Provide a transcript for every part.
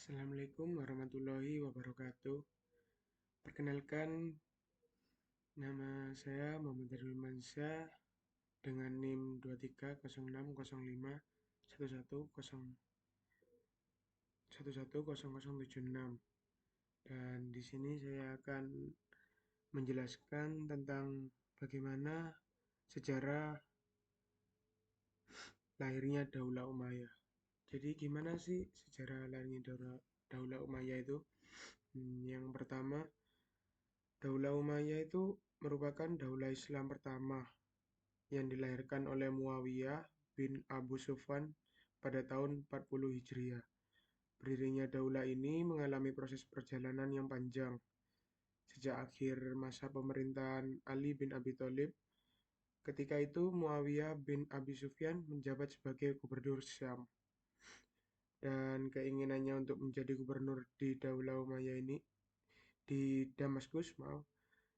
Assalamualaikum warahmatullahi wabarakatuh. Perkenalkan, nama saya Muhammad Darul Mansyah dengan NIM 230601110076. Dan di sini saya akan menjelaskan tentang bagaimana sejarah lahirnya Daulah Umayyah. Jadi gimana sih sejarah lahirnya Daulah Umayyah itu? Yang pertama, Daulah Umayyah itu merupakan daulah Islam pertama yang dilahirkan oleh Muawiyah bin Abu Sufyan pada tahun 40 Hijriah. Berdirinya daulah ini mengalami proses perjalanan yang panjang. Sejak akhir masa pemerintahan Ali bin Abi Thalib, ketika itu Muawiyah bin Abi Sufyan menjabat sebagai gubernur Syam. Dan keinginannya untuk menjadi gubernur di Daulah Umayyah ini di Damaskus,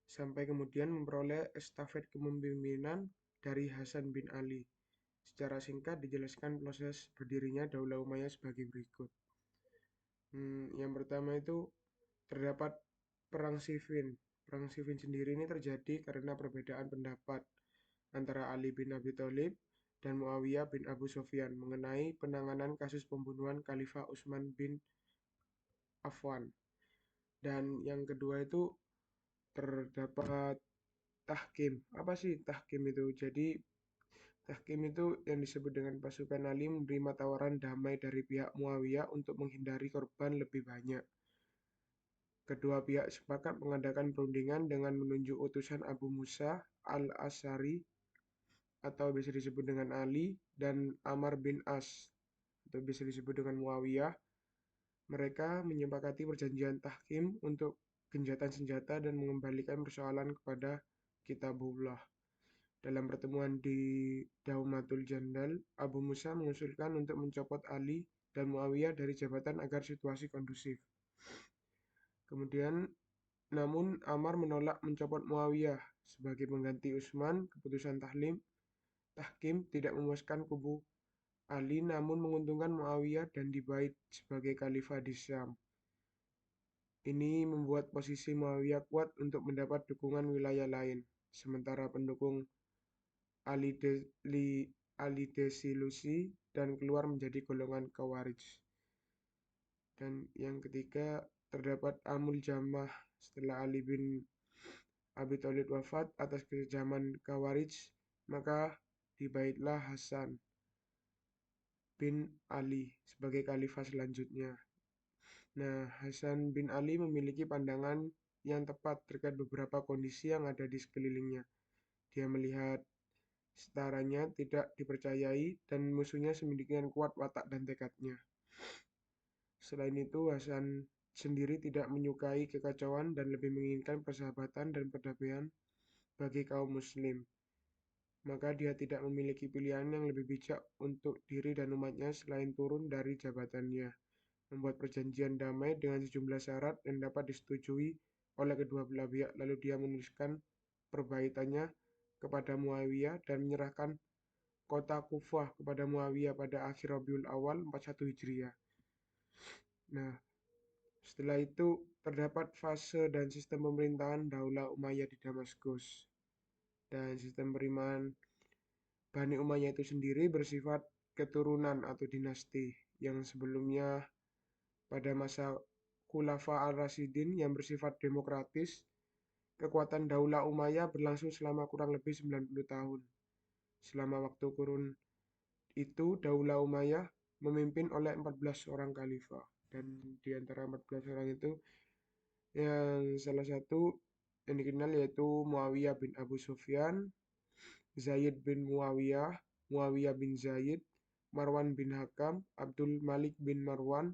sampai kemudian memperoleh estafet kepemimpinan dari Hasan bin Ali. Secara singkat dijelaskan proses berdirinya Daulah Umayyah sebagai berikut. Yang pertama itu terdapat Perang Siffin. Perang Siffin sendiri ini terjadi karena perbedaan pendapat antara Ali bin Abi Thalib dan Muawiyah bin Abu Sufyan mengenai penanganan kasus pembunuhan Khalifah Utsman bin Affan. Dan yang kedua itu terdapat tahkim. Apa sih tahkim itu? Jadi tahkim itu yang disebut dengan pasukan Ali menerima tawaran damai dari pihak Muawiyah untuk menghindari korban lebih banyak. Kedua pihak sepakat mengadakan perundingan dengan menunjuk utusan Abu Musa al-Asy'ari atau bisa disebut dengan Ali dan Amr bin As atau bisa disebut dengan Muawiyah. Mereka menyepakati perjanjian tahkim untuk gencatan senjata dan mengembalikan persoalan kepada Kitabullah. Dalam pertemuan di Daumatul Jandal, Abu Musa mengusulkan untuk mencopot Ali dan Muawiyah dari jabatan agar situasi kondusif. Kemudian, namun Ammar menolak mencopot Muawiyah sebagai pengganti Utsman. Keputusan tahkim tidak memuaskan kubu Ali namun menguntungkan Muawiyah dan dibait sebagai khalifah di Syam. Ini membuat posisi Muawiyah kuat untuk mendapat dukungan wilayah lain, sementara pendukung Ali desilusi dan keluar menjadi golongan Khawarij. Dan yang ketiga terdapat Amul Jamah. Setelah Ali bin Abi Thalib wafat atas kekejaman Khawarij, maka dibaitlah Hasan bin Ali sebagai khalifah selanjutnya. Nah, Hasan bin Ali memiliki pandangan yang tepat terkait beberapa kondisi yang ada di sekelilingnya. Dia melihat setaranya tidak dipercayai dan musuhnya sedemikian kuat watak dan tekadnya. Selain itu, Hasan sendiri tidak menyukai kekacauan dan lebih menginginkan persahabatan dan perdamaian bagi kaum muslim. Maka dia tidak memiliki pilihan yang lebih bijak untuk diri dan umatnya selain turun dari jabatannya, membuat perjanjian damai dengan sejumlah syarat yang dapat disetujui oleh kedua belah pihak. Lalu dia menuliskan perbaikannya kepada Muawiyah dan menyerahkan kota Kufah kepada Muawiyah pada akhir Rabiul Awal 41 Hijriah. Nah, setelah itu terdapat fase dan sistem pemerintahan Daulah Umayyah di Damaskus. Dan sistem pemerintahan Bani Umayyah itu sendiri bersifat keturunan atau dinasti yang sebelumnya pada masa Khulafa al-Rasyidin yang bersifat demokratis. Kekuatan Daulah Umayyah berlangsung selama kurang lebih 90 tahun. Selama waktu kurun itu Daulah Umayyah memimpin oleh 14 orang khalifah. Dan di antara 14 orang itu yang salah satu yang dikenal yaitu Muawiyah bin Abu Sufyan, Zaid bin Muawiyah, Muawiyah bin Zaid, Marwan bin Hakam, Abdul Malik bin Marwan,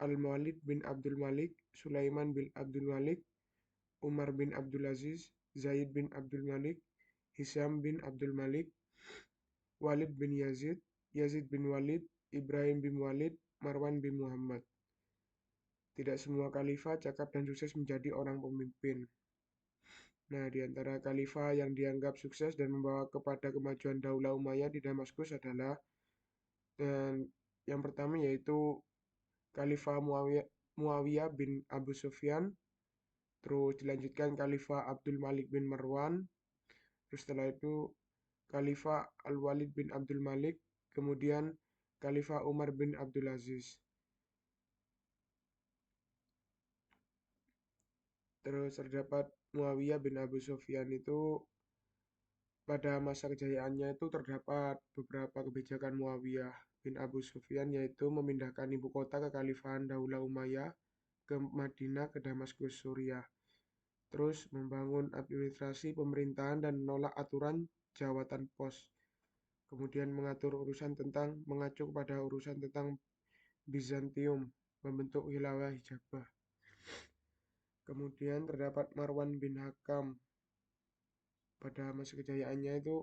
Al-Walid bin Abdul Malik, Sulaiman bin Abdul Malik, Umar bin Abdul Aziz, Zaid bin Abdul Malik, Hisham bin Abdul Malik, Walid bin Yazid, Yazid bin Walid, Ibrahim bin Walid, Marwan bin Muhammad. Tidak semua khalifah cakap dan sukses menjadi orang pemimpin. Nah, di antara khalifah yang dianggap sukses dan membawa kepada kemajuan Daulah Umayyah di Damaskus adalah dan yang pertama yaitu Khalifah Muawiyah bin Abu Sufyan, terus dilanjutkan Khalifah Abdul Malik bin Marwan, terus setelah itu Khalifah Al-Walid bin Abdul Malik, kemudian Khalifah Umar bin Abdul Aziz. Terus terdapat Muawiyah bin Abu Sufyan itu pada masa kejayaannya itu terdapat beberapa kebijakan Muawiyah bin Abu Sufyan, yaitu memindahkan ibu kota kekhalifahan Daulah Umayyah ke Madinah ke Damaskus, Suriah. Terus membangun administrasi pemerintahan dan menolak aturan jawatan pos. Kemudian mengatur urusan tentang mengacu pada urusan tentang Bizantium, membentuk wilayah hijabah. Kemudian terdapat Marwan bin Hakam. Pada masa kejayaannya itu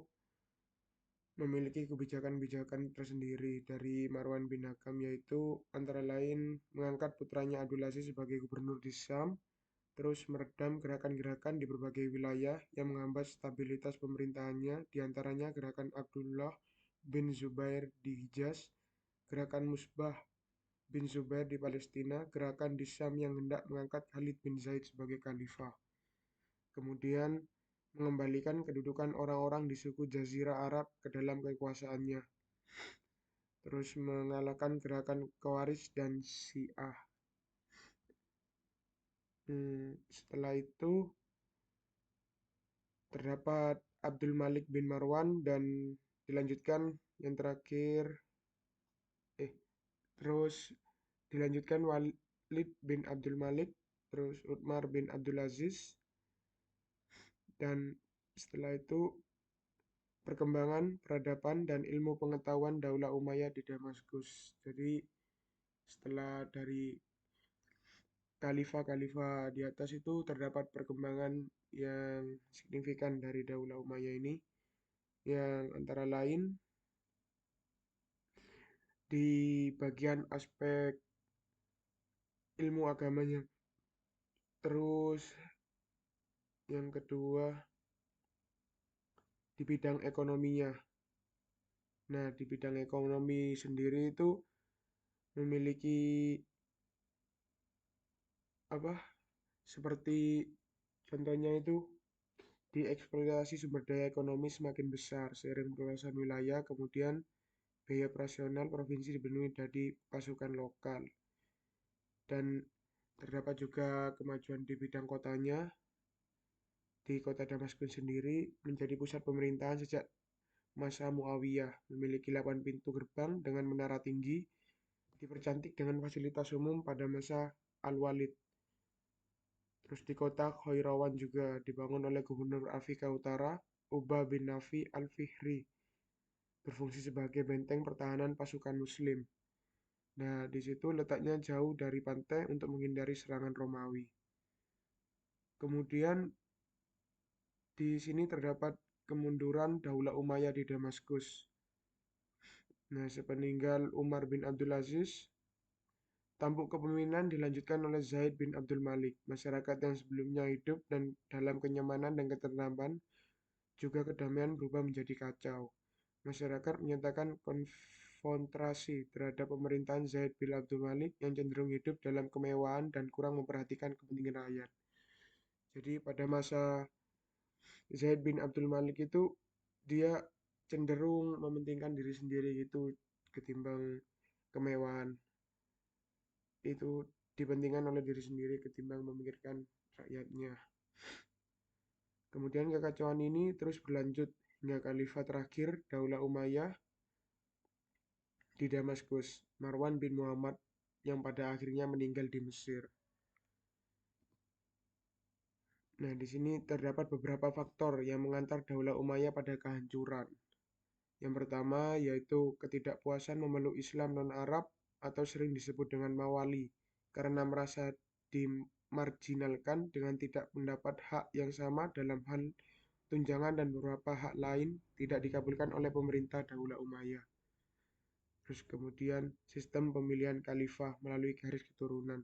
memiliki kebijakan-kebijakan tersendiri dari Marwan bin Hakam, yaitu antara lain mengangkat putranya Abdul Aziz sebagai gubernur di Syam, terus meredam gerakan-gerakan di berbagai wilayah yang menghambat stabilitas pemerintahannya, diantaranya gerakan Abdullah bin Zubair di Hijaz, gerakan Musbah bin Zubair di Palestina, gerakan di Syam yang hendak mengangkat Khalid bin Zaid sebagai khalifah. Kemudian mengembalikan kedudukan orang-orang di suku Jazirah Arab ke dalam kekuasaannya. Terus mengalahkan gerakan Khawarij dan Syiah. Setelah itu terdapat Abdul Malik bin Marwan dan dilanjutkan yang terakhir terus dilanjutkan Walid bin Abdul Malik, terus Utmar bin Abdul Aziz, dan setelah itu perkembangan peradaban dan ilmu pengetahuan Daulah Umayyah di Damaskus. Jadi setelah dari khalifah-khalifah di atas itu terdapat perkembangan yang signifikan dari Daulah Umayyah ini, yang antara lain di bagian aspek ilmu agamanya. Terus yang kedua di bidang ekonominya. Nah, di bidang ekonomi sendiri itu memiliki apa? Seperti contohnya itu dieksploitasi sumber daya ekonomi semakin besar seiring perluasan wilayah, kemudian biaya operasional provinsi dipenuhi dari pasukan lokal. Dan terdapat juga kemajuan di bidang kotanya. Di kota Damaskus sendiri menjadi pusat pemerintahan sejak masa Muawiyah, memiliki 8 pintu gerbang dengan menara tinggi, dipercantik dengan fasilitas umum pada masa Al-Walid. Terus di kota Khairawan juga dibangun oleh Gubernur Afrika Utara, Ubah bin Nafi Al-Fihri, berfungsi sebagai benteng pertahanan pasukan Muslim. Nah, di situ letaknya jauh dari pantai untuk menghindari serangan Romawi. Kemudian di sini terdapat kemunduran Daulah Umayyah di Damaskus. Nah, sepeninggal Umar bin Abdul Aziz, tampuk kepemimpinan dilanjutkan oleh Zaid bin Abdul Malik. Masyarakat yang sebelumnya hidup dan dalam kenyamanan dan ketentraman, juga kedamaian berubah menjadi kacau. Masyarakat menyatakan konfrontasi terhadap pemerintahan Zaid bin Abdul Malik yang cenderung hidup dalam kemewahan dan kurang memperhatikan kepentingan rakyat. Jadi pada masa Zaid bin Abdul Malik itu dia cenderung mementingkan diri sendiri gitu ketimbang kemewahan. Itu dipentingkan oleh diri sendiri ketimbang memikirkan rakyatnya. Kemudian kekacauan ini terus berlanjut hingga khalifah terakhir Daulah Umayyah di Damaskus, Marwan bin Muhammad, yang pada akhirnya meninggal di Mesir. Nah, di sini terdapat beberapa faktor yang mengantar Daulah Umayyah pada kehancuran. Yang pertama yaitu ketidakpuasan memeluk Islam non-Arab atau sering disebut dengan Mawali, karena merasa dimarginalkan dengan tidak mendapat hak yang sama dalam hal tunjangan dan beberapa hak lain tidak dikabulkan oleh pemerintah Daulah Umayyah. Terus kemudian sistem pemilihan khalifah melalui garis keturunan.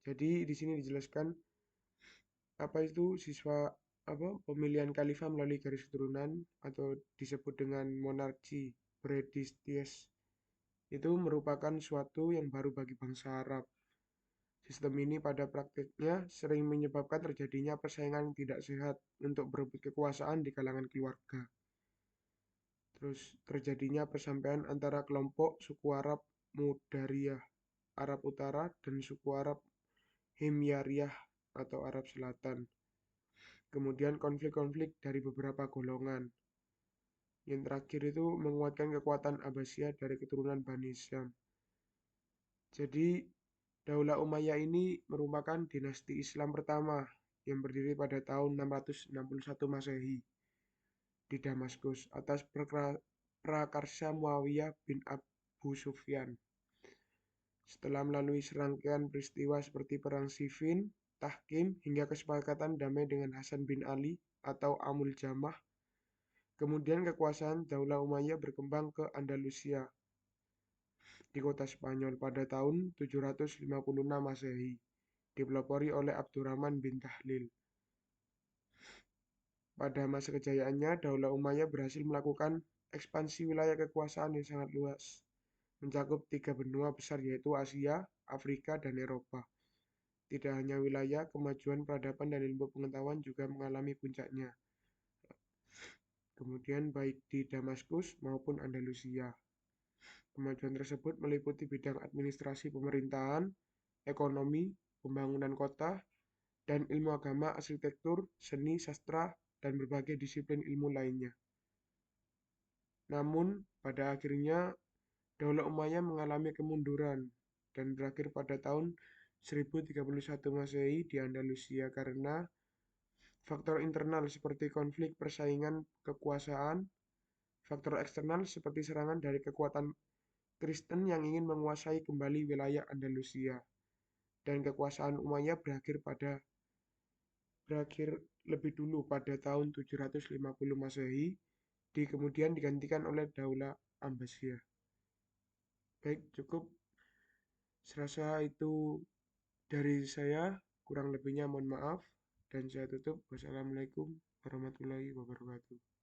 Jadi di sini dijelaskan apa itu pemilihan khalifah melalui garis keturunan atau disebut dengan monarki Bredisties. itu merupakan suatu yang baru bagi bangsa Arab. Sistem ini pada praktiknya sering menyebabkan terjadinya persaingan yang tidak sehat untuk berebut kekuasaan di kalangan keluarga. Terus terjadinya persampaian antara kelompok suku Arab Mudariyah Arab Utara dan suku Arab Himyariyah atau Arab Selatan. Kemudian konflik-konflik dari beberapa golongan. Yang terakhir itu menguatkan kekuatan Abbasiyah dari keturunan Bani Syam. Jadi Daulah Umayyah ini merupakan dinasti Islam pertama yang berdiri pada tahun 661 Masehi di Damaskus atas prakarsa Muawiyah bin Abu Sufyan. Setelah melalui serangkaian peristiwa seperti Perang Siffin, Tahkim, hingga kesepakatan damai dengan Hasan bin Ali atau Amul Jamah, kemudian kekuasaan Daulah Umayyah berkembang ke Andalusia di kota Spanyol pada tahun 756 Masehi, dipelopori oleh Abdurrahman bin Tahlil. Pada masa kejayaannya, Daulah Umayyah berhasil melakukan ekspansi wilayah kekuasaan yang sangat luas, mencakup 3 benua besar yaitu Asia, Afrika, dan Eropa. Tidak hanya wilayah, kemajuan peradaban dan ilmu pengetahuan juga mengalami puncaknya. Kemudian baik di Damaskus maupun Andalusia. Kemajuan tersebut meliputi bidang administrasi pemerintahan, ekonomi, pembangunan kota, dan ilmu agama, arsitektur, seni, sastra, dan berbagai disiplin ilmu lainnya. Namun, pada akhirnya Daulah Umayyah mengalami kemunduran dan berakhir pada tahun 1031 Masehi di Andalusia karena faktor internal seperti konflik persaingan kekuasaan, faktor eksternal seperti serangan dari kekuatan Kristen yang ingin menguasai kembali wilayah Andalusia, dan kekuasaan Umayyah berakhir lebih dulu pada tahun 750 Masehi, kemudian digantikan oleh Daulah Abbasiyah. Baik, cukup. Serasa itu dari saya, kurang lebihnya mohon maaf, dan saya tutup. Wassalamualaikum warahmatullahi wabarakatuh.